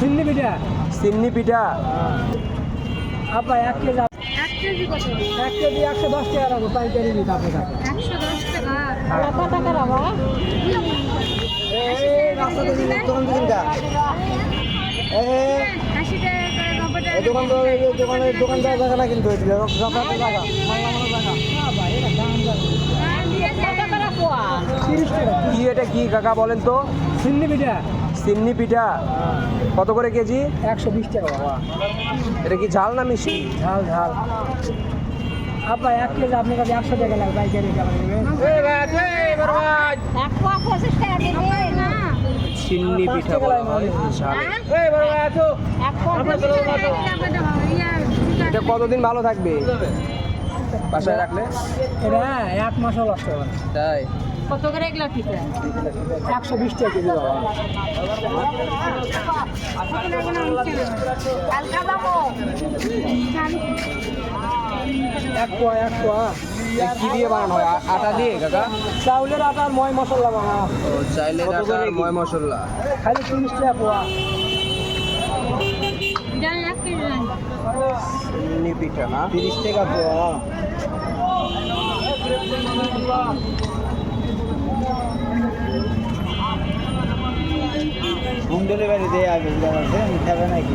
সিন্নি পিঠা। সিন্নি পিঠা। আপা 1 কেজি। 1 কেজি কত? 1 কেজি 110 টাকা রাখবো, পাইকারি দিতে আপনার কাছে। 110 টাকা। কত টাকা রাখবা? এই রাস্তাতে দোকান থেকে কিনতা। 80 টাকা করে 90 টাকা। দোকানদার জায়গা না কিন্তু জায়গা মাংলা জায়গা। হ্যাঁ ভাই, এটা দাম যাবে। কত টাকা পোয়া? 30 টাকা। কি এটা কি কাকা বলেন তো? সিন্নি পিঠা। সিন্নি পিঠা কত করে কেজি? 120 টাকা বাবা। এটা কি ঝাল না মিষ্টি? ঝাল ঝাল। আপা 1 কেজি আপনার কাছে 100 টাকা লাগবে, পাইকারি কেমন নেবেন? সিন্নি পিঠা বলা হয় ঝাল। এটা কতদিন ভালো থাকবে বাসায় রাখলে? এটা 1 মাসও নষ্ট হবে না। তাই? কত করে এগুলা পিঠা? 120 টাকা কেজি বাবা। এক পোয়া। কি দিয়ে বানানো হয়? আটা দিয়ে কাকা? চাউলের আটা আর ময় মশলা বাবা। ও চাইলে আটা আর ময় মশলা। খালি 30 টাকা পোয়া। জানি 1 কেজি জানি। সিন্নি পিঠা না? 30 টাকা পোয়া। হোম ডেলিভারি দেয় আগে, খাবে নাকি?